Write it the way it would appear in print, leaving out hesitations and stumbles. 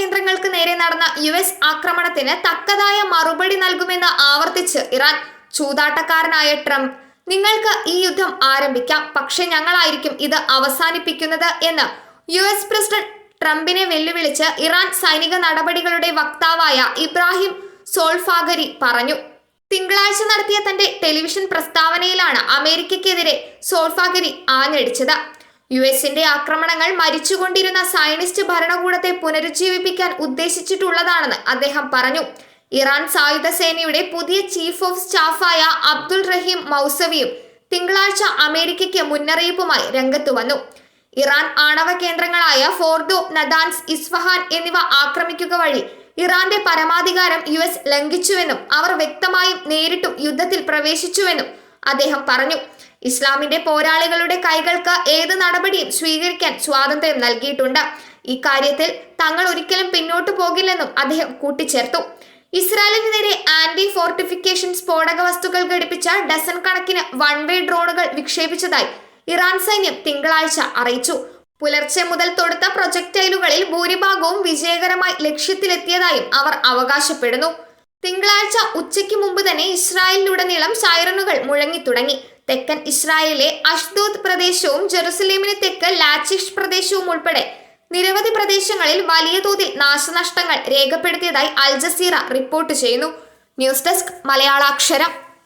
കേന്ദ്രങ്ങൾക്ക് നേരെ നടന്ന US ആക്രമണത്തിന് തക്കതായ മറുപടി നൽകുമെന്ന് ആവർത്തിച്ച് ഇറാൻ. ചൂതാട്ടക്കാരനായ ട്രംപ്, നിങ്ങൾക്ക് ഈ യുദ്ധം ആരംഭിക്കാം, പക്ഷെ ഞങ്ങളായിരിക്കും ഇത് അവസാനിപ്പിക്കുന്നത് എന്ന് US പ്രസിഡന്റ് ട്രംപിനെ വെല്ലുവിളിച്ച് ഇറാൻ സൈനിക നടപടികളുടെ വക്താവായ ഇബ്രാഹിം സോൾഫാഗരി പറഞ്ഞു. തിങ്കളാഴ്ച നടത്തിയ തന്റെ ടെലിവിഷൻ പ്രസ്താവനയിലാണ് അമേരിക്കയ്ക്കെതിരെ സോൾഫാഗരി ആഞ്ഞടിച്ചത്. US-ന്റെ ആക്രമണങ്ങൾ മരിച്ചുകൊണ്ടിരുന്ന സയനിസ്റ്റ് ഭരണകൂടത്തെ പുനരുജ്ജീവിപ്പിക്കാൻ ഉദ്ദേശിച്ചിട്ടുള്ളതാണെന്ന് അദ്ദേഹം പറഞ്ഞു. ഇറാൻ സായുധ സേനയുടെ പുതിയ ചീഫ് ഓഫ് സ്റ്റാഫായ അബ്ദുൾ റഹീം മൗസവിയും തിങ്കളാഴ്ച അമേരിക്കയ്ക്ക് മുന്നറിയിപ്പുമായി രംഗത്തു വന്നു. ഇറാൻ ആണവ കേന്ദ്രങ്ങളായ ഫോർഡോ, നദാൻസ്, ഇസ്ഫഹാൻ എന്നിവ ആക്രമിക്കുക വഴി ഇറാന്റെ പരമാധികാരം US ലംഘിച്ചുവെന്നും അവർ വ്യക്തമായും നേരിട്ടും യുദ്ധത്തിൽ പ്രവേശിച്ചുവെന്നും അദ്ദേഹം പറഞ്ഞു. ഇസ്ലാമിന്റെ പോരാളികളുടെ കൈകൾക്ക് ഏത് നടപടിയും സ്വീകരിക്കാൻ സ്വാതന്ത്ര്യം നൽകിയിട്ടുണ്ട്. ഇക്കാര്യത്തിൽ തങ്ങൾ ഒരിക്കലും പിന്നോട്ടു പോകില്ലെന്നും അദ്ദേഹം കൂട്ടിച്ചേർത്തു. ഇസ്രായേലിന് നേരെ ആന്റി ഫോർട്ടിഫിക്കേഷൻ സ്ഫോടക വസ്തുക്കൾ ഘടിപ്പിച്ച ഡസൻ കണക്കിന് വൺവേ ഡ്രോണുകൾ വിക്ഷേപിച്ചതായി ഇറാൻ സൈന്യം തിങ്കളാഴ്ച അറിയിച്ചു. പുലർച്ചെ മുതൽ തൊടുത്ത പ്രൊജക്ടൈലുകളിൽ ഭൂരിഭാഗവും വിജയകരമായി ലക്ഷ്യത്തിലെത്തിയതായും അവർ അവകാശപ്പെടുന്നു. തിങ്കളാഴ്ച ഉച്ചയ്ക്ക് മുമ്പ് തന്നെ ഇസ്രായേലിലുടനീളം സൈറനുകൾ മുഴങ്ങിത്തുടങ്ങി. തെക്കൻ ഇസ്രായേലിലെ അഷ്ദോദ് പ്രദേശവും ജെറുസലേമിന് തെക്ക് ലാച്ചിഷ് പ്രദേശവും ഉൾപ്പെടെ നിരവധി പ്രദേശങ്ങളിൽ വലിയ തോതിൽ നാശനഷ്ടങ്ങൾ രേഖപ്പെടുത്തിയതായി അൽ ജസീറ റിപ്പോർട്ട് ചെയ്യുന്നു. News desk മലയാളാക്ഷരം.